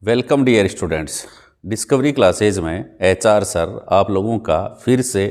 Welcome dear students. Discovery classes में HR sir आप लोगों का फिर से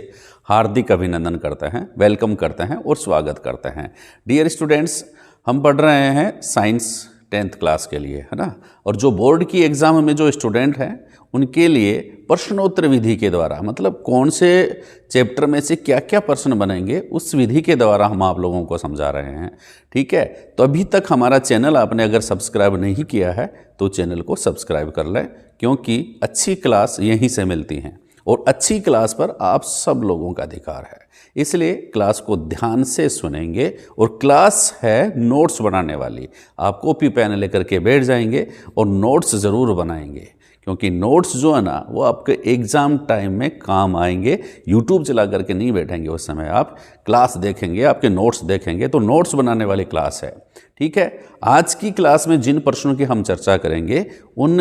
हार्दिक अभिनंदन करते हैं, वेलकम करते हैं और स्वागत करते हैं। डियर स्टूडेंट्स, हम पढ़ रहे हैं साइंस 10th क्लास के लिए, है ना। और जो बोर्ड की एग्ज़ाम में जो स्टूडेंट हैं उनके लिए प्रश्नोत्तर विधि के द्वारा, मतलब कौन से चैप्टर में से क्या क्या प्रश्न बनेंगे उस विधि के द्वारा हम आप लोगों को समझा रहे हैं। ठीक है, तो अभी तक हमारा चैनल आपने अगर सब्सक्राइब नहीं किया है तो चैनल को सब्सक्राइब कर लें, क्योंकि अच्छी क्लास यहीं से मिलती हैं और अच्छी क्लास पर आप सब लोगों का अधिकार है। इसलिए क्लास को ध्यान से सुनेंगे और क्लास है नोट्स बनाने वाली। आप कॉपी पेन लेकर के बैठ जाएंगे और नोट्स ज़रूर बनाएंगे, क्योंकि नोट्स जो है ना वो आपके एग्ज़ाम टाइम में काम आएंगे। यूट्यूब चला करके नहीं बैठेंगे, उस समय आप क्लास देखेंगे, आपके नोट्स देखेंगे, तो नोट्स बनाने वाली क्लास है। ठीक है, आज की क्लास में जिन प्रश्नों की हम चर्चा करेंगे उन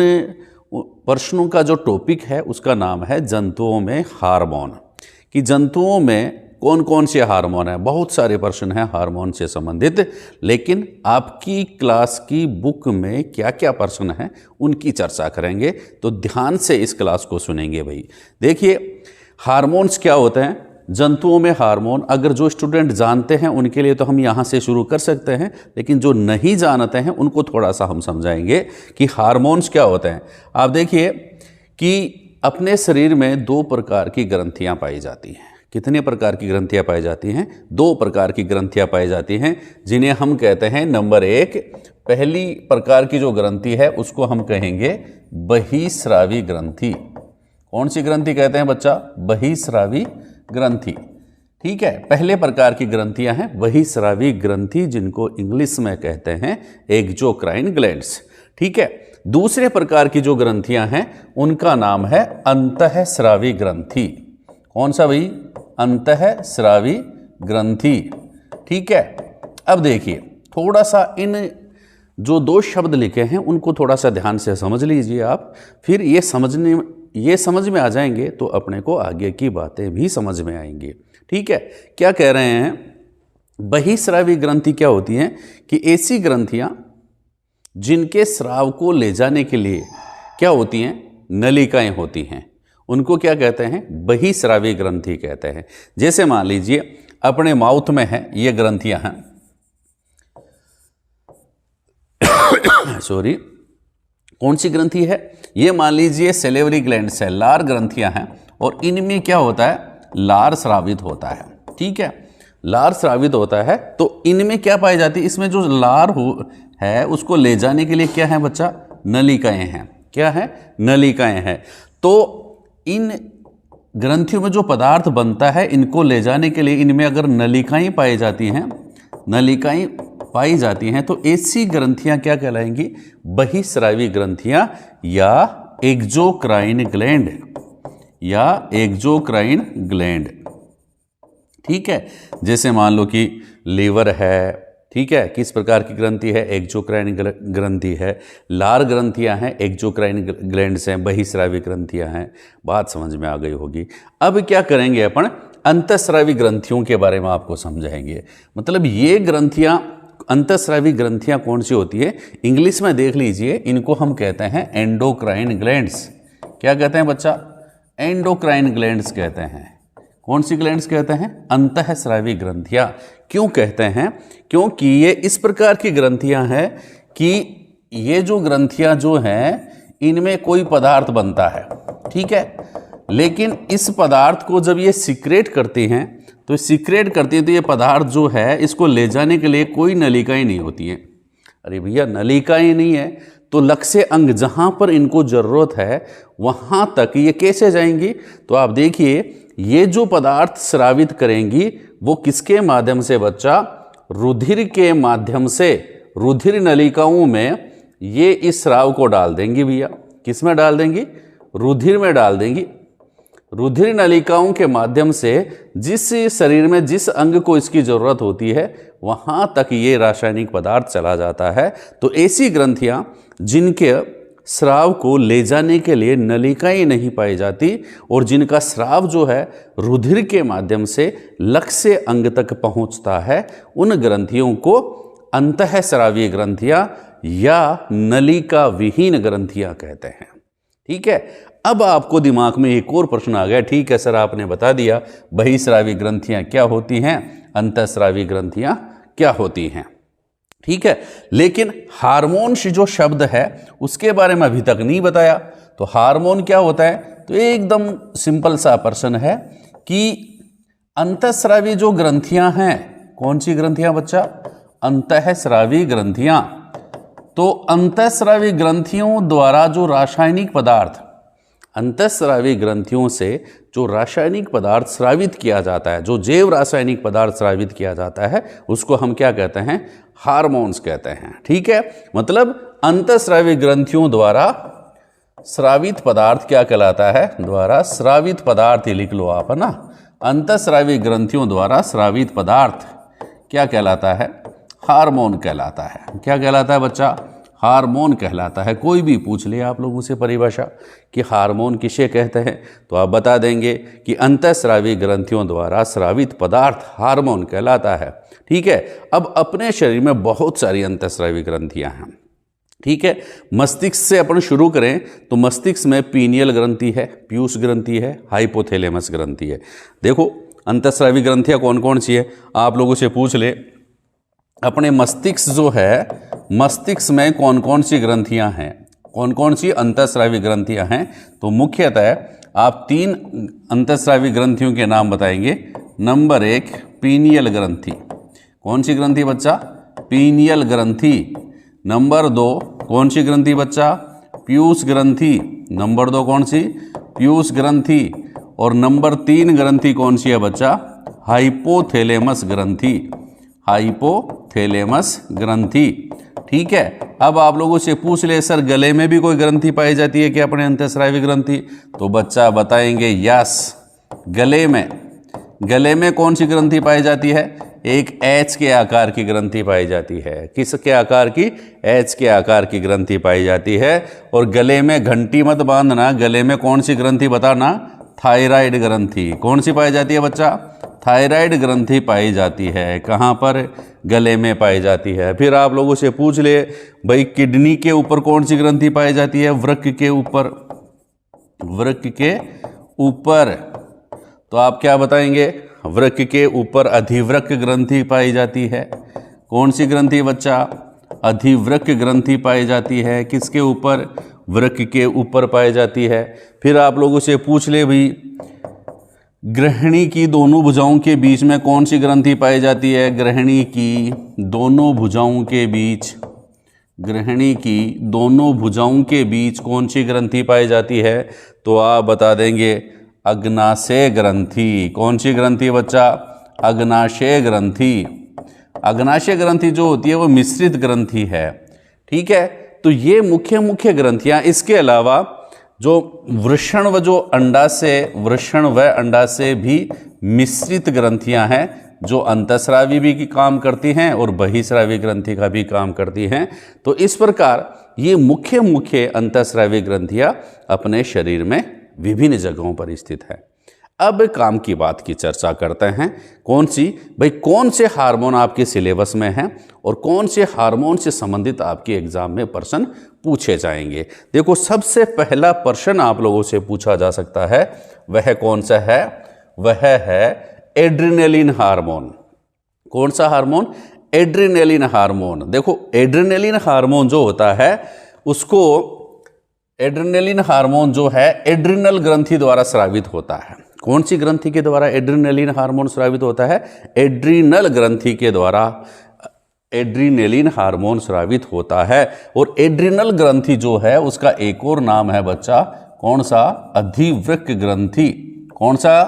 प्रश्नों का जो टॉपिक है उसका नाम है जंतुओं में हार्मोन। कि जंतुओं में कौन कौन से हार्मोन हैं। बहुत सारे प्रश्न हैं हार्मोन से संबंधित, लेकिन आपकी क्लास की बुक में क्या क्या प्रश्न हैं उनकी चर्चा करेंगे। तो ध्यान से इस क्लास को सुनेंगे भाई। देखिए, हार्मोन्स क्या होते हैं, जंतुओं में हार्मोन। अगर जो स्टूडेंट जानते हैं उनके लिए तो हम यहाँ से शुरू कर सकते हैं, लेकिन जो नहीं जानते हैं उनको थोड़ा सा हम समझाएंगे कि हार्मोन्स क्या होते हैं। आप देखिए कि अपने शरीर में 2 प्रकार की ग्रंथियाँ पाई जाती हैं। कितने प्रकार की ग्रंथियाँ पाई जाती हैं? 2 प्रकार की ग्रंथियाँ पाई जाती हैं, जिन्हें हम कहते हैं नंबर 1, पहली प्रकार की जो ग्रंथि है उसको हम कहेंगे बहिस्रावी ग्रंथि। कौन सी ग्रंथि कहते हैं बच्चा? बहिस्रावी ग्रंथि। ठीक है, पहले प्रकार की ग्रंथियां हैं बहिस्रावी ग्रंथि, जिनको इंग्लिश में कहते हैं एक्सोक्राइन ग्लैंड्स। ठीक है, दूसरे प्रकार की जो ग्रंथियां हैं उनका नाम है अंतःस्रावी ग्रंथि। कौन सा भाई? अंतःस्रावी ग्रंथि। ठीक है, अब देखिए थोड़ा सा इन जो 2 शब्द लिखे हैं उनको थोड़ा सा ध्यान से समझ लीजिए आप, फिर ये समझ में आ जाएंगे तो अपने को आगे की बातें भी समझ में आएंगी। ठीक है, क्या कह रहे हैं? बहिस्रावी ग्रंथि क्या होती हैं कि ऐसी ग्रंथियां जिनके स्राव को ले जाने के लिए क्या होती हैं? नलिकाएं होती हैं, उनको क्या कहते हैं? बहिस्रावी ग्रंथि कहते हैं। जैसे मान लीजिए अपने माउथ में है ये ग्रंथियां हैं सॉरी, कौन सी ग्रंथि है ये? मान लीजिए सेलेवरी ग्लैंड्स है, लार ग्रंथियां हैं, और इनमें क्या होता है? लार स्रावित होता है। ठीक है, लार स्रावित होता है, तो इनमें क्या पाई जाती है? इसमें जो लार है उसको ले जाने के लिए क्या है बच्चा? नलिकाएं हैं। क्या है? नलिकाएं हैं। तो इन ग्रंथियों में जो पदार्थ बनता है इनको ले जाने के लिए इनमें अगर नलिकाएं पाई जाती हैं, नलिकाएं पाई जाती हैं, तो ऐसी ग्रंथियां क्या कहलाएंगी? बहिस्रावी ग्रंथियां या एक्सोक्राइन ग्लैंड, या एक्सोक्राइन ग्लैंड। ठीक है, जैसे मान लो कि लीवर है, ठीक है, किस प्रकार की ग्रंथि है? एक्सोक्राइन ग्रंथि है। लार ग्रंथियां हैं, एक्सोक्राइन ग्लैंड्स हैं, बहिस्रावी ग्रंथियां हैं। बात समझ में आ गई होगी। अब क्या करेंगे अपन? अंतःस्रावी ग्रंथियों के बारे में आपको समझाएंगे। मतलब ये ग्रंथियां, अंतःस्रावी ग्रंथियां कौन सी होती है? इंग्लिश में देख लीजिए, इनको हम कहते हैं एंडोक्राइन ग्लैंड्स। क्या कहते हैं बच्चा? एंडोक्राइन ग्लैंड्स कहते हैं। कौन सी ग्लैंड्स कहते हैं? अंतःस्रावी ग्रंथियां। क्यों कहते हैं? क्योंकि ये इस प्रकार की ग्रंथियां हैं कि ये जो ग्रंथियां जो हैं इनमें कोई पदार्थ बनता है, ठीक है, लेकिन इस पदार्थ को जब ये सीक्रेट करती हैं तो ये पदार्थ जो है इसको ले जाने के लिए कोई नलिकाएं नहीं होती हैं। अरे भैया, नलिकाएं नहीं है तो लक्ष्य अंग जहां पर इनको जरूरत है वहां तक ये कैसे जाएंगी? तो आप देखिए, ये जो पदार्थ स्रावित करेंगी वो किसके माध्यम से बच्चा? रुधिर के माध्यम से। रुधिर नलिकाओं में ये इस स्राव को डाल देंगी भैया। किस में डाल देंगी? रुधिर में डाल देंगी। रुधिर नलिकाओं के माध्यम से जिस शरीर में जिस अंग को इसकी जरूरत होती है वहां तक ये रासायनिक पदार्थ चला जाता है। तो ऐसी ग्रंथियां जिनके स्राव को ले जाने के लिए नलिकाएं नहीं पाई जाती और जिनका स्राव जो है रुधिर के माध्यम से लक्ष्य अंग तक पहुंचता है, उन ग्रंथियों को अंतःस्रावी ग्रंथियां या नलिका विहीन ग्रंथियां कहते हैं। ठीक है, अब आपको दिमाग में एक और प्रश्न आ गया, ठीक है सर आपने बता दिया बहिस्रावी ग्रंथियां क्या होती हैं, अंतःस्रावी ग्रंथियां क्या होती हैं। ठीक है, लेकिन हार्मोन्स जो शब्द है उसके बारे में अभी तक नहीं बताया। तो हार्मोन क्या होता है, तो एकदम सिंपल सा प्रश्न है कि अंतःस्रावी जो ग्रंथियां हैं, कौन सी ग्रंथियां बच्चा, अंतःस्रावी ग्रंथियां। तो अंतःस्रावी ग्रंथियों द्वारा जो रासायनिक पदार्थ, अंतःस्रावी ग्रंथियों से जो रासायनिक पदार्थ स्रावित किया जाता है, जो जैव रासायनिक पदार्थ स्रावित किया जाता है, उसको हम क्या कहते हैं, हार्मोन्स कहते हैं। ठीक है, मतलब अंतःस्रावी ग्रंथियों द्वारा स्रावित पदार्थ क्या कहलाता है, द्वारा स्रावित पदार्थ ही लिख लो आप, है ना। अंतःस्रावी ग्रंथियों द्वारा स्रावित पदार्थ क्या कहलाता है, हार्मोन कहलाता है। क्या कहलाता है बच्चा, हार्मोन कहलाता है। कोई भी पूछ ले आप लोगों से परिभाषा कि हार्मोन किसे कहते हैं, तो आप बता देंगे कि अंतःस्रावी ग्रंथियों द्वारा स्रावित पदार्थ हार्मोन कहलाता है। ठीक है, अब अपने शरीर में बहुत सारी अंतःस्रावी ग्रंथियां हैं। ठीक है, मस्तिष्क से अपन शुरू करें तो मस्तिष्क में पीनियल ग्रंथि है, पीयूष ग्रंथि है, हाइपोथैलेमस ग्रंथि है। देखो अंतःस्रावी ग्रंथियां कौन कौन सी है, आप लोगों से पूछ ले अपने मस्तिष्क जो है, मस्तिष्क में कौन कौन सी ग्रंथियां हैं, कौन कौन सी अंतःस्रावी ग्रंथियां हैं। तो मुख्यतः आप 3 अंतःस्रावी ग्रंथियों के नाम बताएंगे। नंबर 1 पीनियल ग्रंथि, कौन सी ग्रंथि बच्चा, पीनियल ग्रंथि। नंबर 2 कौन सी ग्रंथि बच्चा, पीयूष ग्रंथि। नंबर 2 कौन सी, पीयूष ग्रंथि। और नंबर 3 ग्रंथि कौन सी है बच्चा, हाइपोथैलेमस ग्रंथि, हाइपोथैलेमस ग्रंथि। ठीक है, अब आप लोगों से पूछ ले सर गले में भी कोई ग्रंथि पाई जाती है क्या अपने अंतःस्रावी ग्रंथि, तो बच्चा बताएंगे यस, गले में कौन सी ग्रंथि पाई जाती है, एक एच के आकार की ग्रंथि पाई जाती है। किसके आकार की, एच के आकार की ग्रंथि पाई जाती है। और गले में घंटी मत बांधना, गले में कौन सी ग्रंथि बताना, थायराइड ग्रंथि। कौन सी पाई जाती है बच्चा, थायराइड ग्रंथि पाई जाती है। कहाँ पर, गले में पाई जाती है। फिर आप लोगों से पूछ ले भाई किडनी के ऊपर कौन सी ग्रंथि पाई जाती है, वृक्क के ऊपर, वृक्क के ऊपर। तो आप क्या बताएंगे, वृक्क के ऊपर अधिवृक्क ग्रंथि पाई जाती है। कौन सी ग्रंथि बच्चा, अधिवृक्क ग्रंथि पाई जाती है। किसके ऊपर, वृक्क के ऊपर पाई जाती है। फिर आप लोगों से पूछ ले भाई ग्रहणी की दोनों भुजाओं के बीच में कौन सी ग्रंथि पाई जाती है, ग्रहणी की दोनों भुजाओं के बीच, ग्रहणी की दोनों भुजाओं के बीच कौन सी ग्रंथि पाई जाती है, तो आप बता देंगे अग्नाशय ग्रंथि। कौन सी ग्रंथि बच्चा, अग्नाशय ग्रंथि। अग्नाशय ग्रंथि जो होती है वो मिश्रित ग्रंथि है। ठीक है, तो ये मुख्य ग्रंथियां, इसके अलावा जो वृषण व जो अंडाशय, वृषण व अंडाशय भी मिश्रित ग्रंथियां हैं जो अंतःस्रावी भी की काम करती हैं और बहिस्रावी ग्रंथि का भी काम करती हैं। तो इस प्रकार ये मुख्य अंतःस्रावी ग्रंथियां अपने शरीर में विभिन्न जगहों पर स्थित है। अब काम की बात की चर्चा करते हैं। कौन सी, भाई कौन से हार्मोन आपके सिलेबस में हैं और कौन से हार्मोन से संबंधित आपके एग्जाम में प्रश्न पूछे जाएंगे। देखो सबसे पहला प्रश्न आप लोगों से पूछा जा सकता है, वह कौन सा है, वह है एड्रेनलिन हार्मोन। कौन सा हार्मोन, एड्रेनलिन हार्मोन। देखो एड्रेनलिन हार्मोन जो होता है उसको, एड्रेनलिन हार्मोन जो है एड्रिनल ग्रंथि द्वारा स्रावित होता है। कौन सी ग्रंथि के द्वारा एड्रेनलिन हार्मोन स्रावित होता है, एड्रिनल ग्रंथि के द्वारा एड्रेनलिन हार्मोन स्रावित होता है। और एड्रिनल ग्रंथि जो है उसका एक और नाम है बच्चा, कौन सा, अधिवृक्क ग्रंथि। कौन सा,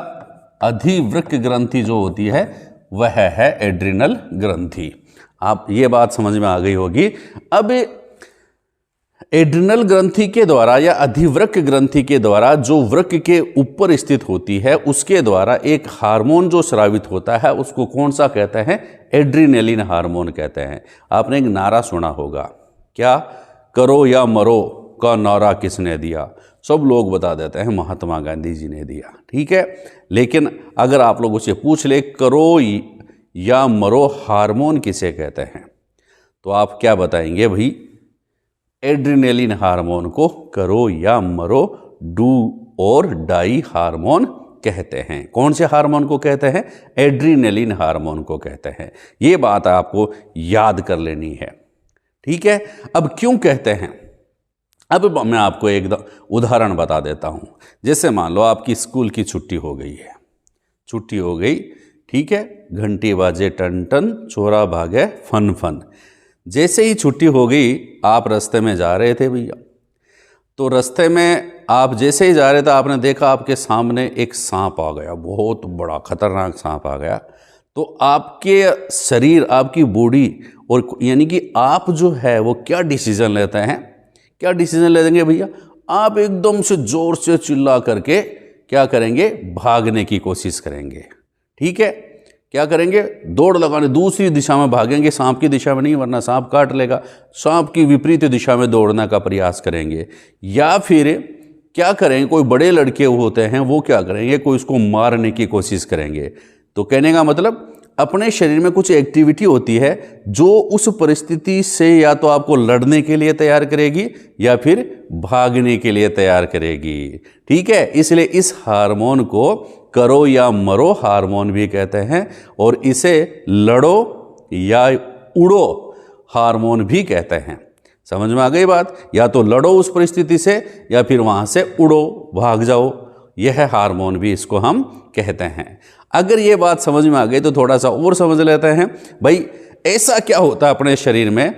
अधिवृक्क ग्रंथि जो होती है वह है एड्रिनल ग्रंथि। आप ये बात समझ में आ गई होगी। अब एड्रिनल ग्रंथि के द्वारा या अधिवृक्क ग्रंथि के द्वारा जो वृक्क के ऊपर स्थित होती है उसके द्वारा एक हार्मोन जो स्रावित होता है उसको कौन सा कहते हैं, एड्रेनलिन हार्मोन कहते हैं। आपने एक नारा सुना होगा, क्या, करो या मरो का नारा किसने दिया, सब लोग बता देते हैं महात्मा गांधी जी ने दिया। ठीक है, लेकिन अगर आप लोगों से पूछ ले करो या मरो हार्मोन किसे कहते हैं, तो आप क्या बताएंगे, भाई एड्रेनलिन हार्मोन को करो या मरो, डू और डाई हार्मोन कहते हैं। कौन से हार्मोन को कहते हैं? एड्रेनलिन हार्मोन को कहते हैं। ये बात आपको याद कर लेनी है, ठीक है। अब क्यों कहते हैं, अब मैं आपको एक उदाहरण बता देता हूं। जैसे मान लो आपकी स्कूल की छुट्टी हो गई है, छुट्टी हो गई, ठीक है, घंटी बाजे टन टन, चोरा भागे फन फन। जैसे ही छुट्टी हो गई, आप रास्ते में जा रहे थे भैया, तो रास्ते में आप जैसे ही जा रहे थे, आपने देखा आपके सामने एक सांप आ गया, बहुत बड़ा खतरनाक सांप आ गया। तो आपके शरीर, आपकी बॉडी, और यानी कि आप जो है वो क्या डिसीजन लेते हैं? क्या डिसीजन ले देंगे भैया? आप एकदम से जोर से चिल्ला करके क्या करेंगे? भागने की कोशिश करेंगे, ठीक है। क्या करेंगे? दौड़ लगाने, दूसरी दिशा में भागेंगे, सांप की दिशा में नहीं, वरना सांप काट लेगा। सांप की विपरीत दिशा में दौड़ने का प्रयास करेंगे। या फिर क्या करेंगे, कोई बड़े लड़के होते हैं वो क्या करेंगे, कोई उसको मारने की कोशिश करेंगे। तो कहने का मतलब, अपने शरीर में कुछ एक्टिविटी होती है जो उस परिस्थिति से या तो आपको लड़ने के लिए तैयार करेगी या फिर भागने के लिए तैयार करेगी, ठीक है। इसलिए इस हार्मोन को करो या मरो हार्मोन भी कहते हैं, और इसे लड़ो या उड़ो हार्मोन भी कहते हैं। समझ में आ गई बात? या तो लड़ो उस परिस्थिति से या फिर वहां से उड़ो, भाग जाओ, यह हार्मोन भी इसको हम कहते हैं। अगर ये बात समझ में आ गई तो थोड़ा सा और समझ लेते हैं भाई, ऐसा क्या होता है अपने शरीर में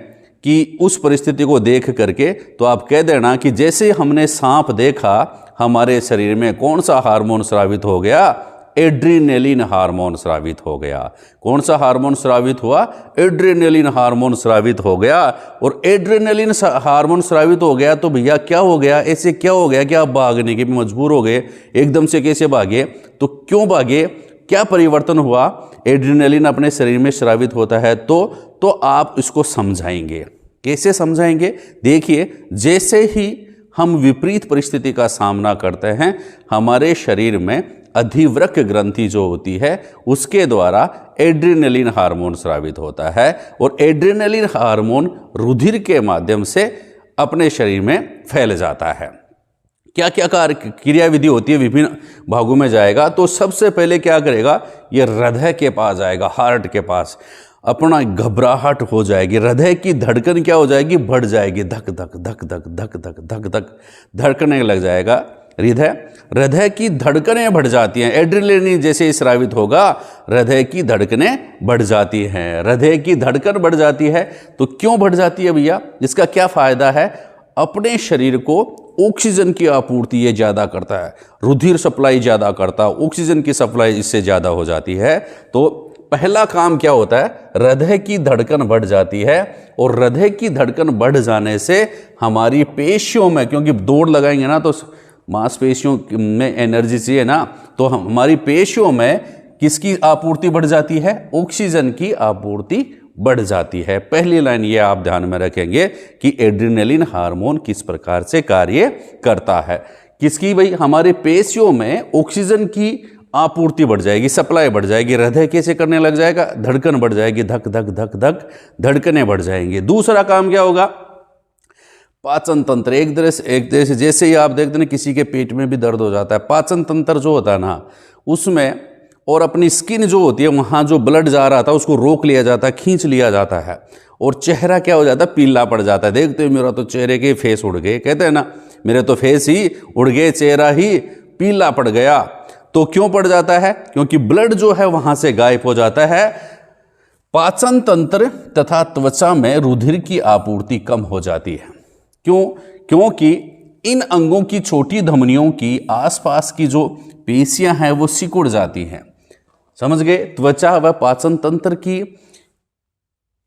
कि उस परिस्थिति को देख करके तो आप कह देना कि जैसे हमने सांप देखा, हमारे शरीर में कौन सा हार्मोन स्रावित हो गया? एड्रेनलिन हार्मोन स्रावित हो गया। कौन सा हार्मोन स्रावित हुआ? एड्रेनलिन हार्मोन स्रावित हो गया। और एड्रेनलिन हार्मोन स्रावित हो गया तो भैया क्या हो गया? ऐसे क्या हो गया कि आप भागने के भी मजबूर हो गए? एकदम से कैसे भागे? तो क्यों भागे? क्या परिवर्तन हुआ? एड्रेनलिन अपने शरीर में स्रावित होता है तो आप इसको समझाएंगे। कैसे समझाएंगे? देखिए, जैसे ही हम विपरीत परिस्थिति का सामना करते हैं, हमारे शरीर में अधिवृक्क ग्रंथि जो होती है उसके द्वारा एड्रेनलिन हार्मोन स्रावित होता है, और एड्रेनलिन हार्मोन रुधिर के माध्यम से अपने शरीर में फैल जाता है। क्या क्या क्रियाविधि होती है, विभिन्न भागों में जाएगा। तो सबसे पहले क्या करेगा? ये हृदय के पास जाएगा, हार्ट के पास, अपना घबराहट हो जाएगी, हृदय की धड़कन क्या हो जाएगी? बढ़ जाएगी, धक धक धक धक धक धक धक धक धड़कने लग जाएगा हृदय की धड़कनें बढ़ जाती हैं। एड्रेनलिन जैसे स्रावित होगा, हृदय की धड़कनें बढ़ जाती हैं। हृदय की धड़कन बढ़ जाती है तो क्यों बढ़ जाती है भैया? इसका क्या फायदा है? अपने शरीर को ऑक्सीजन की आपूर्ति ये ज़्यादा करता है, रुधिर सप्लाई ज़्यादा करता है, ऑक्सीजन की सप्लाई इससे ज़्यादा हो जाती है। तो पहला काम क्या होता है? हृदय की धड़कन बढ़ जाती है, और हृदय की धड़कन बढ़ जाने से हमारी पेशियों में, क्योंकि दौड़ लगाएंगे ना तो मांसपेशियों में एनर्जी चाहिए ना, तो हमारी पेशियों में किसकी आपूर्ति बढ़ जाती है? ऑक्सीजन की आपूर्ति बढ़ जाती है। पहली लाइन ये आप ध्यान में रखेंगे कि एड्रेनलिन हार्मोन किस प्रकार से कार्य करता है। किसकी भाई? हमारे पेशियों में ऑक्सीजन की आपूर्ति बढ़ जाएगी, सप्लाई बढ़ जाएगी, हृदय कैसे करने लग जाएगा? धड़कन बढ़ जाएगी, धक धक धक धक धड़कनें बढ़ जाएंगी। दूसरा काम क्या होगा? पाचन तंत्र। एक तरह से जैसे ही आप देखते हैं किसी के पेट में भी दर्द हो जाता है, पाचन तंत्र जो होता है ना उसमें, और अपनी स्किन जो होती है वहाँ जो ब्लड जा रहा था उसको रोक लिया जाता है, खींच लिया जाता है, और चेहरा क्या हो जाता है? पीला पड़ जाता है। देखते हो मेरा तो चेहरे के फेस उड़ गए, कहते हैं ना, मेरे तो फेस ही उड़ गए, चेहरा ही पीला पड़ गया। तो क्यों पड़ जाता है? क्योंकि ब्लड जो है वहां से गायब हो जाता है। पाचन तंत्र तथा त्वचा में रुधिर की आपूर्ति कम हो जाती है। क्यों? क्योंकि इन अंगों की छोटी धमनियों की आसपास की जो पेशियां हैं वो सिकुड़ जाती हैं। समझ गए? त्वचा व पाचन तंत्र की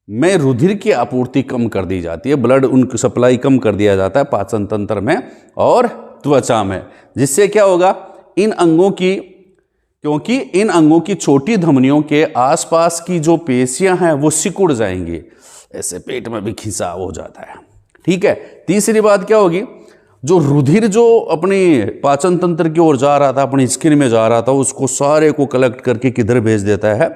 में रुधिर की आपूर्ति कम कर दी जाती है, ब्लड उनकी सप्लाई कम कर दिया जाता है पाचन तंत्र में और त्वचा में, जिससे क्या होगा? इन अंगों की, क्योंकि इन अंगों की छोटी धमनियों के आसपास की जो पेशियां हैं वो सिकुड़ जाएंगी, ऐसे पेट में भी खिंचाव हो जाता है। ठीक है। तीसरी बात क्या होगी? जो रुधिर जो अपनी पाचन तंत्र की ओर जा रहा था, अपनी स्किन में जा रहा था, उसको सारे को कलेक्ट करके किधर भेज देता है?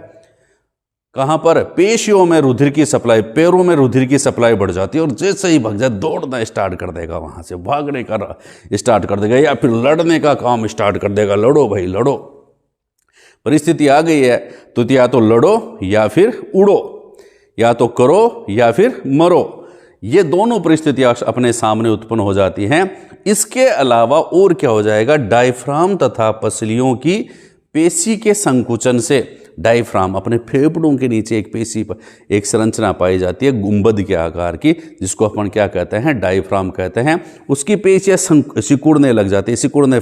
कहाँ पर? पेशियों में रुधिर की सप्लाई, पैरों में रुधिर की सप्लाई बढ़ जाती है और जैसे ही भग जाए दौड़ना स्टार्ट कर देगा, वहाँ से भागने का स्टार्ट कर देगा या फिर लड़ने का काम स्टार्ट कर देगा। लड़ो भाई लड़ो, परिस्थिति आ गई है तो या तो लड़ो या फिर उड़ो, या तो करो या फिर मरो। ये दोनों परिस्थितियां अपने सामने उत्पन्न हो जाती हैं। इसके अलावा और क्या हो जाएगा? डायफ्राम तथा पसलियों की पेशी के संकुचन से, डायफ्राम अपने फेफड़ों के नीचे एक पेशी पर एक संरचना पाई जाती है गुंबद के आकार की, जिसको अपन क्या कहते हैं? डायफ्राम कहते हैं। उसकी पेशियां सिकुड़ने लग जाती है, सिकुड़ने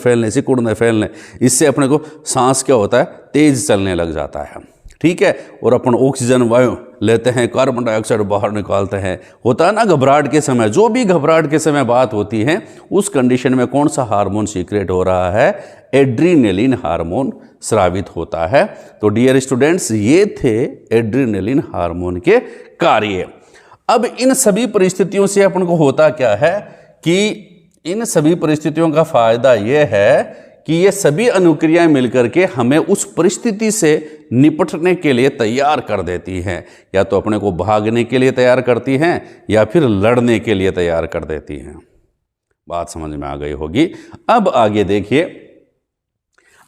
फैलने। इससे अपने को सांस क्या होता है? तेज चलने लग जाता है, ठीक है। और अपन ऑक्सीजन वायु लेते हैं, कार्बन डाइऑक्साइड बाहर निकालते हैं। होता है ना घबराहट के समय, जो भी घबराहट के समय बात होती है, उस कंडीशन में कौन सा हार्मोन सीक्रेट हो रहा है? एड्रीनलिन हार्मोन स्रावित होता है। तो डियर स्टूडेंट्स, ये थे एड्रीनलिन हार्मोन के कार्य। अब इन सभी परिस्थितियों से अपन को होता क्या है कि इन सभी परिस्थितियों का फायदा यह है कि ये सभी अनुक्रियाएं मिलकर के हमें उस परिस्थिति से निपटने के लिए तैयार कर देती हैं। या तो अपने को भागने के लिए तैयार करती हैं या फिर लड़ने के लिए तैयार कर देती हैं। बात समझ में आ गई होगी। अब आगे देखिए,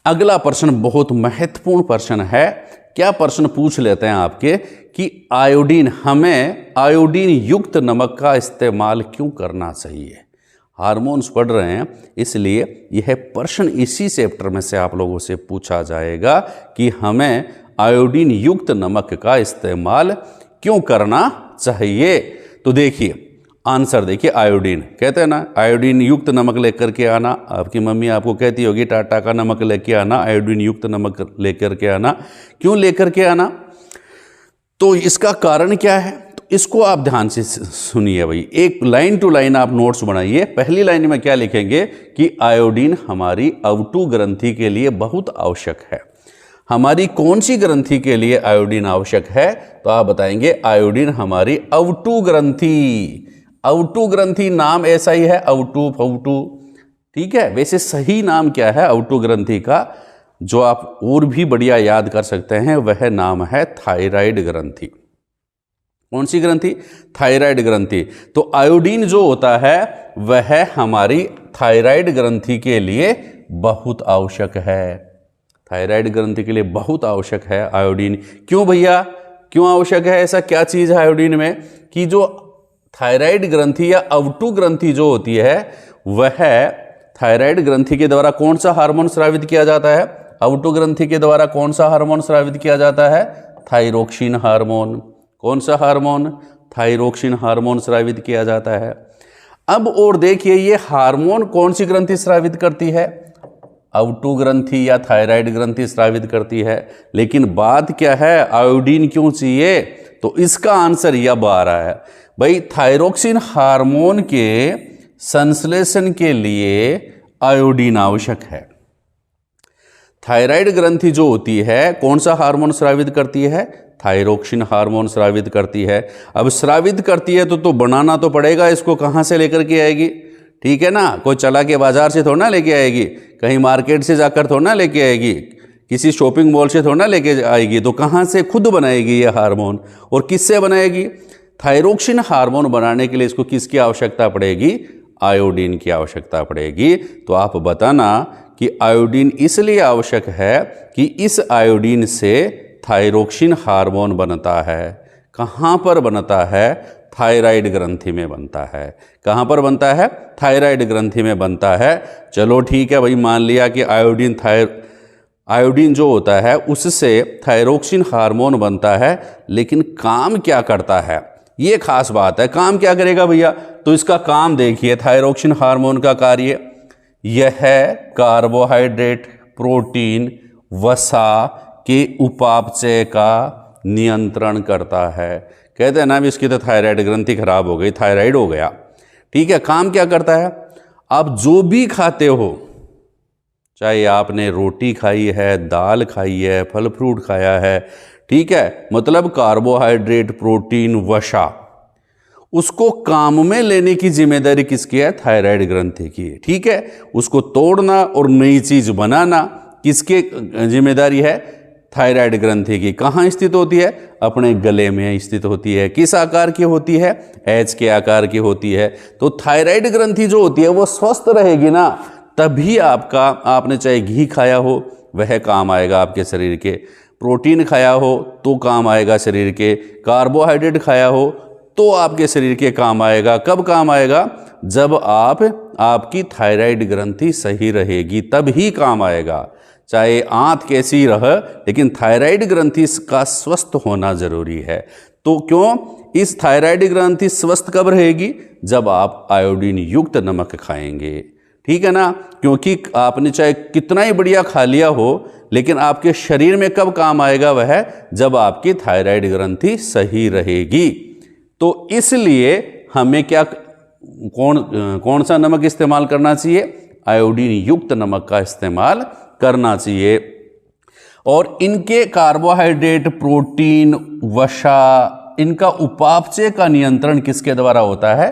अगला प्रश्न बहुत महत्वपूर्ण प्रश्न है। क्या प्रश्न पूछ लेते हैं आपके कि आयोडीन, हमें आयोडीन युक्त नमक का इस्तेमाल क्यों करना चाहिए? हार्मोन्स पढ़ रहे हैं, इसलिए यह प्रश्न इसी चैप्टर में से आप लोगों से पूछा जाएगा कि हमें आयोडीन युक्त नमक का इस्तेमाल क्यों करना चाहिए। तो देखिए आंसर देखिए, आयोडीन कहते हैं ना, आयोडीन युक्त नमक लेकर के आना। आपकी मम्मी आपको कहती होगी टाटा का नमक लेके आना, आयोडीन युक्त नमक लेकर के आना। क्यों लेकर के आना? तो इसका कारण क्या है? इसको आप ध्यान से सुनिए भाई, एक लाइन टू लाइन आप नोट्स बनाइए। पहली लाइन में क्या लिखेंगे कि आयोडीन हमारी अवटु ग्रंथि के लिए बहुत आवश्यक है। हमारी कौन सी ग्रंथि के लिए आयोडीन आवश्यक है? तो आप बताएंगे आयोडीन हमारी अवटु ग्रंथि। अवटु ग्रंथि नाम ऐसा ही है, अवटु फवटु, ठीक है। वैसे सही नाम क्या है अवटु ग्रंथि का, जो आप और भी बढ़िया याद कर सकते हैं, वह नाम है थायराइड ग्रंथि। कौन सी ग्रंथि? थायराइड ग्रंथि। तो आयोडीन जो होता है वह हमारी थायराइड ग्रंथि के लिए बहुत आवश्यक है। थायराइड ग्रंथि के लिए बहुत आवश्यक है आयोडीन। क्यों भैया, क्यों आवश्यक है? ऐसा क्या चीज है आयोडीन में कि जो थायराइड ग्रंथि या अवटु ग्रंथि जो होती है, वह थायराइड ग्रंथि के द्वारा कौन सा हार्मोन स्रावित किया जाता है? अवटु ग्रंथि के द्वारा कौन सा हार्मोन स्रावित किया जाता है? Thyroxine hormone. कौन सा हार्मोन? थायरोक्सिन हार्मोन स्रावित किया जाता है। अब और देखिए, ये हार्मोन कौन सी ग्रंथि स्रावित करती है? अवटु ग्रंथि या थायराइड ग्रंथि स्रावित करती है। लेकिन बात क्या है, आयोडीन क्यों चाहिए? तो इसका आंसर यह आ रहा है भाई, थायरोक्सिन हार्मोन के संश्लेषण के लिए आयोडीन आवश्यक है। थायराइड ग्रंथि जो होती है कौन सा हार्मोन स्रावित करती है? थायरोक्सिन हार्मोन स्रावित करती है। अब स्रावित करती है तो बनाना तो पड़ेगा इसको। कहाँ से लेकर के आएगी? ठीक है ना, कोई चला के बाजार से थोड़ा ना लेके आएगी, कहीं मार्केट से जाकर थोड़ा ना लेके आएगी, किसी शॉपिंग मॉल से थोड़ा ना लेके आएगी। तो कहाँ से? खुद बनाएगी ये हार्मोन। और किससे बनाएगी? थायरोक्सिन हार्मोन बनाने के लिए इसको किसकी आवश्यकता पड़ेगी? आयोडीन की आवश्यकता पड़ेगी। तो आप बताना कि आयोडीन इसलिए आवश्यक है कि इस आयोडीन से थायरोक्सिन हार्मोन बनता है। कहाँ पर बनता है? थायराइड ग्रंथि में बनता है। कहाँ पर बनता है? थायराइड ग्रंथि में बनता है। चलो ठीक है भाई, मान लिया कि आयोडीन जो होता है उससे थायरोक्सिन हार्मोन बनता है, लेकिन काम क्या करता है? ये खास बात है, काम क्या करेगा भैया? तो इसका काम देखिए, थायरोक्सिन हार्मोन का कार्य यह है कार्बोहाइड्रेट, प्रोटीन, वसा के उपापचय का नियंत्रण करता है। कहते हैं ना भी इसकी तो थायराइड ग्रंथि खराब हो गई, थायराइड हो गया, ठीक है। काम क्या करता है? आप जो भी खाते हो, चाहे आपने रोटी खाई है, दाल खाई है, फल फ्रूट खाया है, ठीक है, मतलब कार्बोहाइड्रेट, प्रोटीन, वसा, उसको काम में लेने की जिम्मेदारी किसकी है? थायराइड ग्रंथि की, ठीक है। उसको तोड़ना और नई चीज बनाना किसकी जिम्मेदारी है? थायराइड ग्रंथि की कहाँ स्थित होती है? अपने गले में स्थित होती है। किस आकार की होती है? एच के आकार की होती है। तो थायराइड ग्रंथि जो होती है वो स्वस्थ रहेगी ना, तभी आपने चाहे घी खाया हो वह काम आएगा आपके शरीर के, प्रोटीन खाया हो तो काम आएगा शरीर के, कार्बोहाइड्रेट खाया हो तो आपके शरीर के काम आएगा। कब काम आएगा? जब आपकी थायराइड ग्रंथि सही रहेगी तब ही काम आएगा। चाहे आंत कैसी रहे, लेकिन थायराइड ग्रंथि का स्वस्थ होना जरूरी है। तो क्यों? इस थायराइड ग्रंथि स्वस्थ कब रहेगी? जब आप आयोडीन युक्त नमक खाएंगे, ठीक है ना। क्योंकि आपने चाहे कितना ही बढ़िया खा लिया हो, लेकिन आपके शरीर में कब काम आएगा वह? जब आपकी थायराइड ग्रंथि सही रहेगी। तो इसलिए हमें कौन सा नमक इस्तेमाल करना चाहिए? आयोडीन युक्त नमक का इस्तेमाल करना चाहिए। और इनके कार्बोहाइड्रेट, प्रोटीन, वसा, इनका उपापचय का नियंत्रण किसके द्वारा होता है?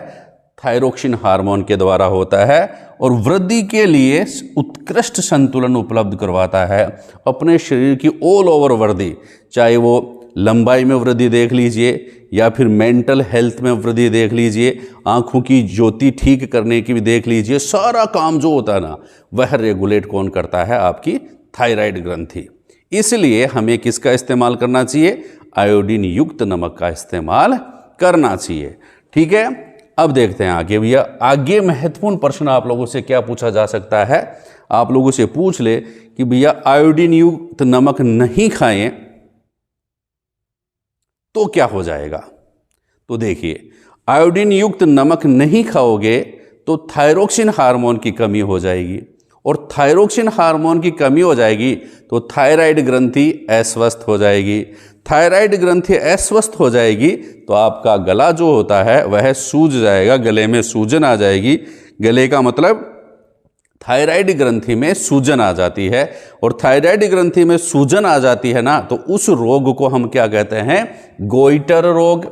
थायरोक्सिन हार्मोन के द्वारा होता है। और वृद्धि के लिए उत्कृष्ट संतुलन उपलब्ध करवाता है। अपने शरीर की ऑल ओवर वृद्धि, चाहे वो लंबाई में वृद्धि देख लीजिए या फिर मेंटल हेल्थ में वृद्धि देख लीजिए, आंखों की ज्योति ठीक करने की भी देख लीजिए, सारा काम जो होता है ना वह रेगुलेट कौन करता है? आपकी थायराइड ग्रंथि। इसलिए हमें किसका इस्तेमाल करना चाहिए? आयोडीन युक्त नमक का इस्तेमाल करना चाहिए, ठीक है। अब देखते हैं आगे भैया। आगे महत्वपूर्ण प्रश्न आप लोगों से क्या पूछा जा सकता है? आप लोगों से पूछ ले कि भैया आयोडीन युक्त नमक नहीं खाएं तो क्या हो जाएगा? तो देखिए, आयोडीन युक्त नमक नहीं खाओगे तो थायरोक्सिन हार्मोन की कमी हो जाएगी, और थायरोक्सिन हार्मोन की कमी हो जाएगी तो थायराइड ग्रंथि अस्वस्थ हो जाएगी। थायराइड ग्रंथि अस्वस्थ हो जाएगी तो आपका गला जो होता है वह सूज जाएगा, गले में सूजन आ जाएगी। गले का मतलब थायराइड ग्रंथि में सूजन आ जाती है, और थायराइड ग्रंथि में सूजन आ जाती है ना, तो उस रोग को हम क्या कहते हैं? गोइटर रोग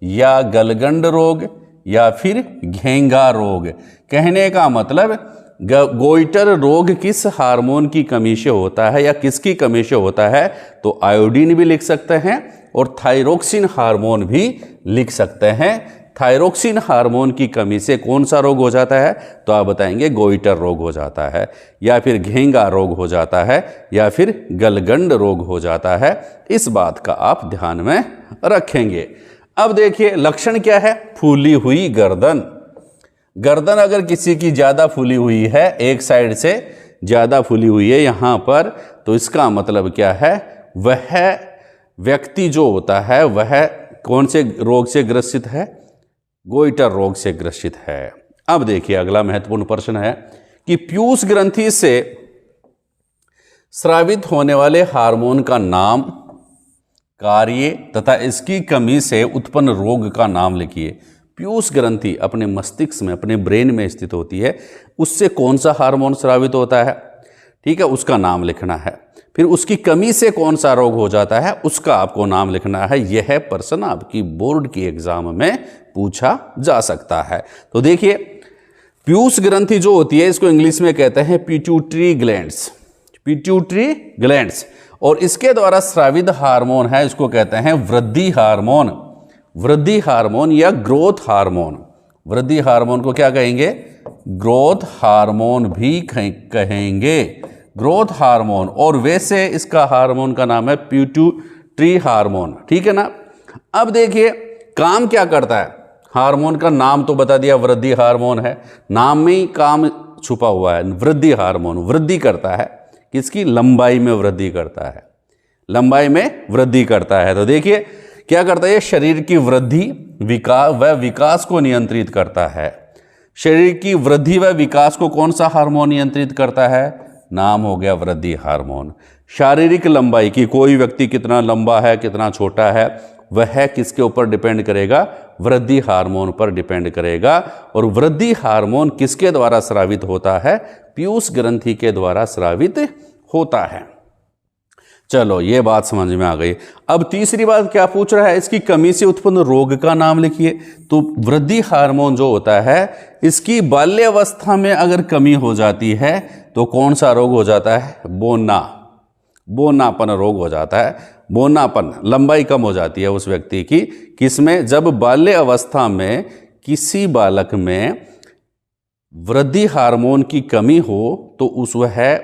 या गलगंड रोग या फिर घेंगा रोग। कहने का मतलब गोइटर रोग किस हार्मोन की कमी से होता है या किसकी कमी से होता है? तो आयोडीन भी लिख सकते हैं और थायरोक्सिन हार्मोन भी लिख सकते हैं। थायरोक्सिन हार्मोन की कमी से कौन सा रोग हो जाता है? तो आप बताएंगे गोइटर रोग हो जाता है, या फिर घेंगा रोग हो जाता है, या फिर गलगंड रोग हो जाता है। इस बात का आप ध्यान में रखेंगे। अब देखिए लक्षण क्या है? फूली हुई गर्दन। गर्दन अगर किसी की ज़्यादा फूली हुई है, एक साइड से ज़्यादा फूली हुई है यहाँ पर, तो इसका मतलब क्या है? वह व्यक्ति जो होता है वह कौन से रोग से ग्रसित है? गोइटर रोग से ग्रसित है। अब देखिए अगला महत्वपूर्ण प्रश्न है कि पीयूष ग्रंथि से स्रावित होने वाले हार्मोन का नाम, कार्य तथा इसकी कमी से उत्पन्न रोग का नाम लिखिए। पीयूष ग्रंथि अपने मस्तिष्क में, अपने ब्रेन में स्थित होती है, उससे कौन सा हार्मोन स्रावित होता है, ठीक है, उसका नाम लिखना है। फिर उसकी कमी से कौन सा रोग हो जाता है, उसका आपको नाम लिखना है। यह प्रश्न आपकी बोर्ड की एग्जाम में पूछा जा सकता है। तो देखिए पीयूष ग्रंथि जो होती है इसको इंग्लिश में कहते हैं पिट्यूटरी ग्लैंड्स, पिट्यूटरी ग्लैंड्स, और इसके द्वारा स्रावित हार्मोन है, इसको कहते हैं वृद्धि हार्मोन। वृद्धि हार्मोन या ग्रोथ हार्मोन। वृद्धि हार्मोन को क्या कहेंगे? ग्रोथ हार्मोन भी कहेंगे, ग्रोथ हार्मोन। और वैसे इसका हार्मोन का नाम है पिट्यूटरी हार्मोन, ठीक है ना। अब देखिए काम क्या करता है? हार्मोन का नाम तो बता दिया, वृद्धि हार्मोन है, नाम में ही काम छुपा हुआ है। वृद्धि हार्मोन वृद्धि करता है, किसकी? लंबाई में वृद्धि करता है, लंबाई में वृद्धि करता है। तो देखिए क्या करता है? शरीर की वृद्धि, विकास व विकास को नियंत्रित करता है। शरीर की वृद्धि व विकास को कौन सा हार्मोन नियंत्रित करता है? नाम हो गया वृद्धि हार्मोन। शारीरिक लंबाई की, कोई व्यक्ति कितना लंबा है, कितना छोटा है, वह किसके ऊपर डिपेंड करेगा? वृद्धि हार्मोन पर डिपेंड करेगा। और वृद्धि हार्मोन किसके द्वारा स्रावित होता है? पीयूष ग्रंथि के द्वारा स्रावित होता है। चलो ये बात समझ में आ गई। अब तीसरी बात क्या पूछ रहा है? इसकी कमी से उत्पन्न रोग का नाम लिखिए। तो वृद्धि हार्मोन जो होता है इसकी बाल्यावस्था में अगर कमी हो जाती है तो कौन सा रोग हो जाता है? बोना, बोनापन रोग हो जाता है। बोनापन, लंबाई कम हो जाती है उस व्यक्ति की, किसमें? जब बाल्य अवस्था में किसी बालक में वृद्धि हार्मोन की कमी हो तो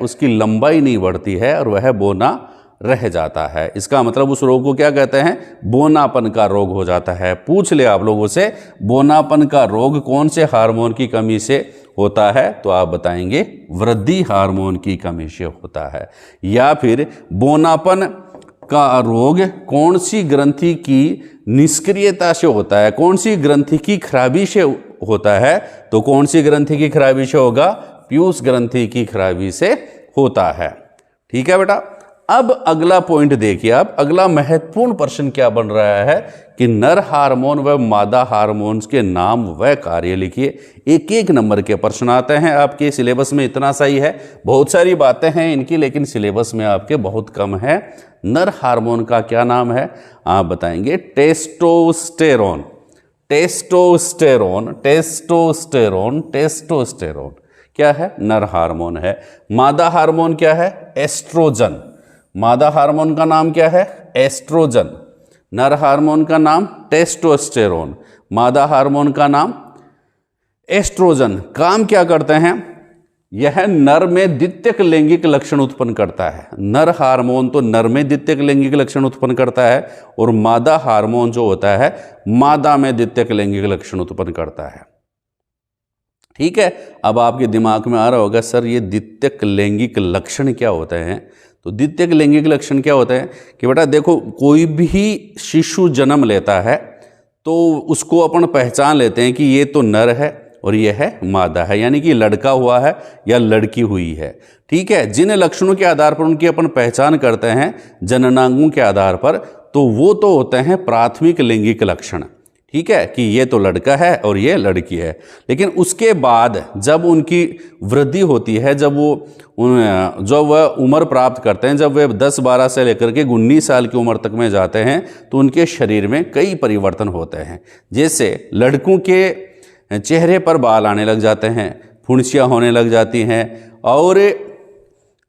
उसकी लंबाई नहीं बढ़ती है और वह बोना रह जाता है। इसका मतलब उस रोग को क्या कहते हैं? बोनापन का रोग हो जाता है। पूछ ले आप लोगों से, बोनापन का रोग कौन से हार्मोन की कमी से होता है? तो आप बताएंगे वृद्धि हार्मोन की कमी से होता है। या फिर बोनापन का रोग कौन सी ग्रंथि की निष्क्रियता से होता है? कौन सी ग्रंथि की खराबी से होता है? तो कौन सी ग्रंथि की खराबी से होगा? पीयूष ग्रंथि की खराबी से होता है। ठीक है बेटा। अब अगला पॉइंट देखिए आप, अगला महत्वपूर्ण प्रश्न क्या बन रहा है कि नर हार्मोन व मादा हार्मोन्स के नाम व कार्य लिखिए। एक एक नंबर के प्रश्न आते हैं आपके सिलेबस में, इतना सही है। बहुत सारी बातें हैं इनकी, लेकिन सिलेबस में आपके बहुत कम है। नर हार्मोन का क्या नाम है? आप बताएंगे टेस्टोस्टेरोन। टेस्टोस्टेरोन, टेस्टोस्टेरोन, टेस्टोस्टेरोन क्या है? नर हार्मोन है। मादा हार्मोन क्या है? एस्ट्रोजन। मादा हार्मोन का नाम क्या है? एस्ट्रोजन। नर हार्मोन का नाम टेस्टोस्टेरोन, मादा हार्मोन का नाम एस्ट्रोजन। काम क्या करते हैं? यह नर में द्वितीयक लैंगिक लक्षण उत्पन्न करता है। नर हार्मोन तो नर में द्वितीयक लैंगिक लक्षण उत्पन्न करता है और मादा हार्मोन जो होता है मादा में द्वितीयक लैंगिक लक्षण उत्पन्न करता है। ठीक है। अब आपके दिमाग में आ रहा होगा सर ये द्वितीयक लैंगिक लक्षण क्या होते हैं? तो द्वितीयक लैंगिक लक्षण क्या होता है कि बेटा देखो, कोई भी शिशु जन्म लेता है तो उसको अपन पहचान लेते हैं कि ये तो नर है और ये है मादा है, यानी कि लड़का हुआ है या लड़की हुई है। ठीक है। जिन लक्षणों के आधार पर उनकी अपन पहचान करते हैं जननांगों के आधार पर, तो वो तो होते हैं प्राथमिक लैंगिक लक्षण। ठीक है, कि ये तो लड़का है और ये लड़की है। लेकिन उसके बाद जब उनकी वृद्धि होती है, जब वह उम्र प्राप्त करते हैं, जब वे 10-12 से लेकर के 19 साल की उम्र तक में जाते हैं, तो उनके शरीर में कई परिवर्तन होते हैं। जैसे लड़कों के चेहरे पर बाल आने लग जाते हैं, फुंसियाँ होने लग जाती हैं और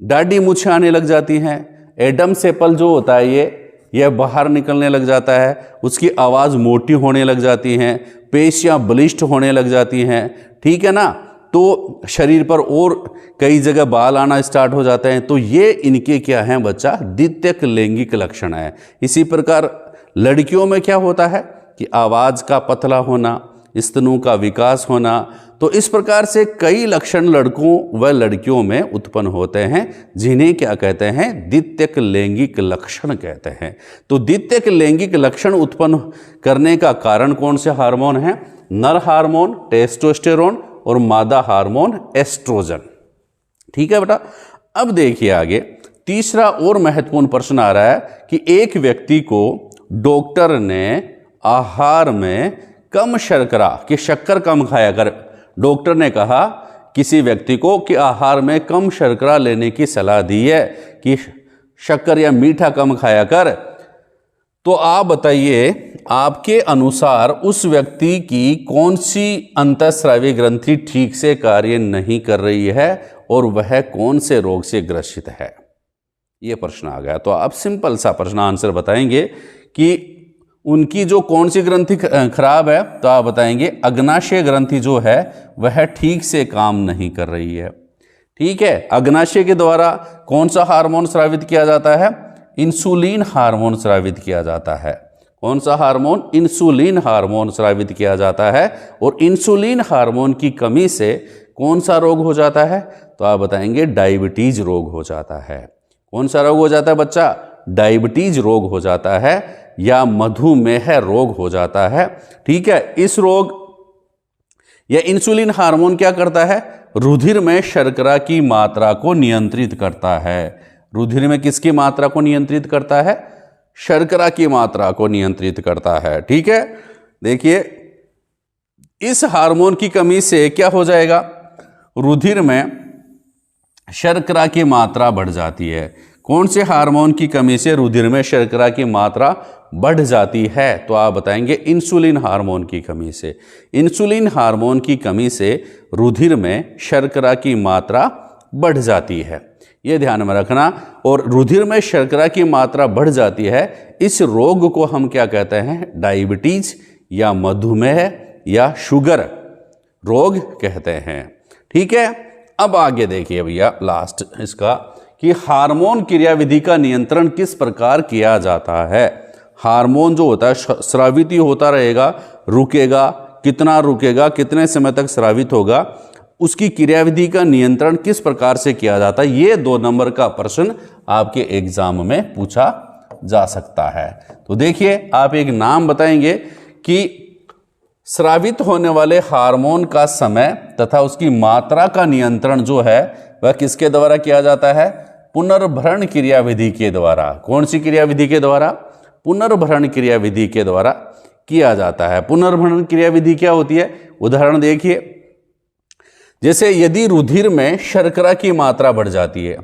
दाढ़ी मूछें आने लग जाती हैं। एडम्स एप्पल जो होता है यह बाहर निकलने लग जाता है। उसकी आवाज़ मोटी होने लग जाती हैं, पेशियाँ बलिष्ठ होने लग जाती हैं। ठीक है ना। तो शरीर पर और कई जगह बाल आना स्टार्ट हो जाते हैं। तो ये इनके क्या हैं बच्चा? द्वितीयक लैंगिक लक्षण है। इसी प्रकार लड़कियों में क्या होता है कि आवाज़ का पतला होना, स्तनों का विकास होना। तो इस प्रकार से कई लक्षण लड़कों व लड़कियों में उत्पन्न होते हैं, जिन्हें क्या कहते हैं? द्वितीयक लैंगिक लक्षण कहते हैं। तो द्वितीयक लैंगिक लक्षण उत्पन्न करने का कारण कौन से हार्मोन है? नर हार्मोन टेस्टोस्टेरोन और मादा हार्मोन एस्ट्रोजन। ठीक है बेटा। अब देखिए आगे तीसरा और महत्वपूर्ण प्रश्न आ रहा है कि एक व्यक्ति को डॉक्टर ने आहार में कम शर्करा कि शक्कर कम खाया कर, डॉक्टर ने कहा किसी व्यक्ति को कि आहार में कम शर्करा लेने की सलाह दी है कि शक्कर या मीठा कम खाया कर। तो आप बताइए आपके अनुसार उस व्यक्ति की कौन सी अंतःस्रावी ग्रंथि ठीक से कार्य नहीं कर रही है और वह कौन से रोग से ग्रसित है? ये प्रश्न आ गया। तो आप सिंपल सा प्रश्न आंसर बताएंगे कि उनकी जो कौन सी ग्रंथि खराब है, तो आप बताएंगे अग्नाशय ग्रंथि जो है वह ठीक से काम नहीं कर रही है। ठीक है। अग्नाशय के द्वारा कौन सा हार्मोन स्रावित किया जाता है? इंसुलिन हार्मोन स्रावित किया जाता है। कौन सा हार्मोन? इंसुलिन हार्मोन स्रावित किया जाता है। और इंसुलिन हार्मोन की कमी से कौन सा रोग हो जाता है? तो आप बताएंगे डायबिटीज रोग हो जाता है। कौन सा रोग हो जाता है बच्चा? डायबिटीज रोग हो जाता है या मधुमेह रोग हो जाता है। ठीक है। इस रोग या इंसुलिन हार्मोन क्या करता है? रुधिर में शर्करा की मात्रा को नियंत्रित करता है। रुधिर में किसकी मात्रा को नियंत्रित करता है? शर्करा की मात्रा को नियंत्रित करता है। ठीक है। देखिए इस हार्मोन की कमी से क्या हो जाएगा? रुधिर में शर्करा की मात्रा बढ़ जाती है। कौन से हार्मोन की कमी से रुधिर में शर्करा की मात्रा बढ़ जाती है? तो आप बताएंगे इंसुलिन हार्मोन की कमी से। इंसुलिन हार्मोन की कमी से रुधिर में शर्करा की मात्रा बढ़ जाती है। ये ध्यान में रखना। और रुधिर में शर्करा की मात्रा बढ़ जाती है, इस रोग को हम क्या कहते हैं? डायबिटीज या मधुमेह या शुगर रोग कहते हैं। ठीक है, अब आगे देखिए भैया लास्ट इसका कि हार्मोन क्रियाविधि का नियंत्रण किस प्रकार किया जाता है। हार्मोन जो होता है स्रावित ही होता रहेगा, रुकेगा, कितना रुकेगा, कितने समय तक स्रावित होगा, उसकी क्रियाविधि का नियंत्रण किस प्रकार से किया जाता है, ये 2 नंबर का प्रश्न आपके एग्जाम में पूछा जा सकता है। तो देखिए आप एक नाम बताएंगे कि स्रावित होने वाले हार्मोन का समय तथा उसकी मात्रा का नियंत्रण जो है वह किसके द्वारा किया जाता है? पुनर्भरण क्रियाविधि के द्वारा। कौन सी क्रियाविधि के द्वारा? पुनर्भरण क्रियाविधि के द्वारा किया जाता है। पुनर्भरण क्रियाविधि क्या होती है? उदाहरण देखिए, जैसे यदि रुधिर में शर्करा की मात्रा बढ़ जाती है,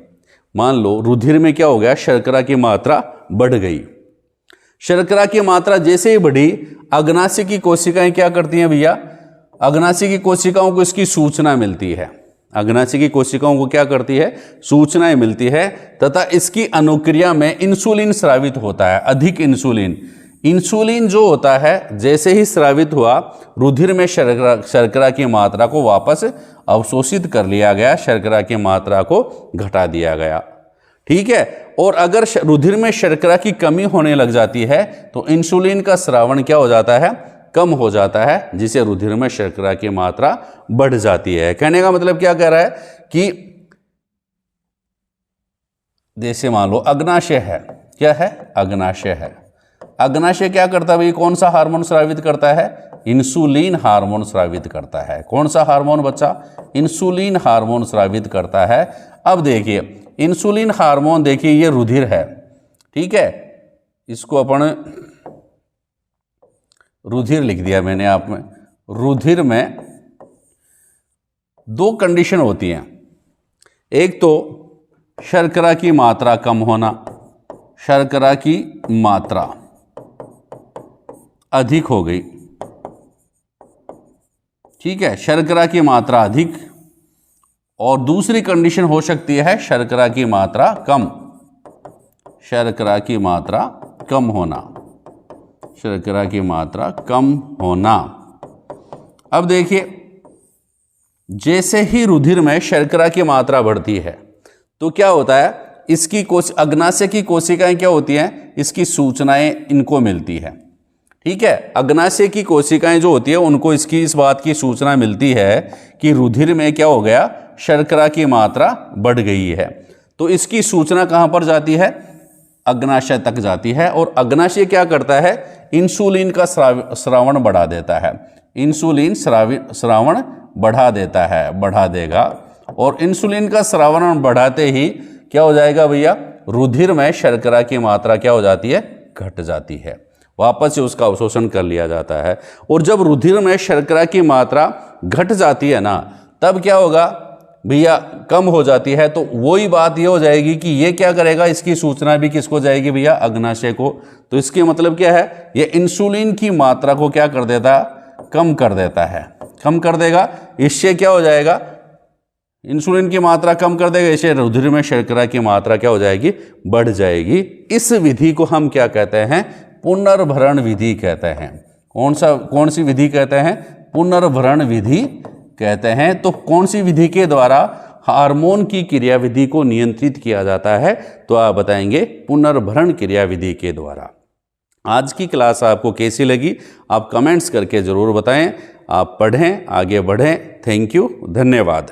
मान लो रुधिर में क्या हो गया? शर्करा की मात्रा बढ़ गई। शर्करा की मात्रा जैसे ही बढ़ी, अग्नाशय की कोशिकाएं क्या करती हैं भैया? अग्नाशय की कोशिकाओं को इसकी सूचना मिलती है। अग्नाशय की कोशिकाओं को क्या करती है? सूचनाएं मिलती है तथा इसकी अनुक्रिया में इंसुलिन स्रावित होता है, अधिक इंसुलिन। इंसुलिन जो होता है जैसे ही स्रावित हुआ, रुधिर में शर्करा की मात्रा को वापस अवशोषित कर लिया गया, शर्करा की मात्रा को घटा दिया गया। ठीक है, और अगर रुधिर में शर्करा की कमी होने लग जाती है तो इंसुलिन का स्रावण क्या हो जाता है? कम हो जाता है, जिसे रुधिर में शर्करा की मात्रा बढ़ जाती है। कहने का मतलब क्या कह रहा है कि जैसे मान लो अग्नाशय है, क्या है? अग्नाशय है। अग्नाशय क्या करता है भाई? कौन सा हार्मोन स्रावित करता है? इंसुलिन हार्मोन स्रावित करता है। कौन सा हार्मोन बच्चा? इंसुलिन हार्मोन स्रावित करता है। अब देखिए इंसुलिन हार्मोन, देखिए ये रुधिर है, ठीक है, इसको अपन रुधिर लिख दिया मैंने आप में। रुधिर में 2 कंडीशन होती हैं, एक तो शर्करा की मात्रा कम होना, शर्करा की मात्रा अधिक हो गई, ठीक है, शर्करा की मात्रा अधिक, और दूसरी कंडीशन हो सकती है शर्करा की मात्रा कम, शर्करा की मात्रा कम होना, शर्करा की मात्रा कम होना। अब देखिए जैसे ही रुधिर में शर्करा की मात्रा बढ़ती है तो क्या होता है? इसकी अग्नाशय की कोशिकाएं क्या होती हैं? इसकी सूचनाएं इनको मिलती है। ठीक है, अग्नाशय की कोशिकाएं जो होती है उनको इस बात की सूचना मिलती है कि रुधिर में क्या हो गया? शर्करा की मात्रा बढ़ गई है। तो इसकी सूचना कहां पर जाती है? अग्नाशय तक जाती है, और अग्नाशय क्या करता है? इंसुलिन का स्रावण बढ़ा देता है। इंसुलिन स्रावण बढ़ा देता है, बढ़ा देगा, और इंसुलिन का स्रावण बढ़ाते ही क्या हो जाएगा भैया? रुधिर में शर्करा की मात्रा क्या हो जाती है? घट जाती है, वापस से उसका अवशोषण कर लिया जाता है। और जब रुधिर में शर्करा की मात्रा घट जाती है ना, तब क्या होगा भैया? कम हो जाती है। तो वही बात ये हो जाएगी कि ये क्या करेगा? इसकी सूचना भी किसको जाएगी भैया? अग्नाशय को। तो इसके मतलब क्या है? ये इंसुलिन की मात्रा को क्या कर देता है? कम कर देता है, कम कर देगा। इससे क्या हो जाएगा? इंसुलिन की मात्रा कम कर देगा, इससे रुधिर में शर्करा की मात्रा क्या हो जाएगी? बढ़ जाएगी। इस विधि को हम क्या कहते हैं? पुनर्भरण विधि कहते हैं। कौन सी विधि कहते हैं? पुनर्भरण विधि कहते हैं। तो कौन सी विधि के द्वारा हार्मोन की क्रियाविधि को नियंत्रित किया जाता है? तो आप बताएंगे पुनर्भरण क्रियाविधि के द्वारा। आज की क्लास आपको कैसी लगी? आप कमेंट्स करके ज़रूर बताएं। आप पढ़ें, आगे बढ़ें। थैंक यू, धन्यवाद।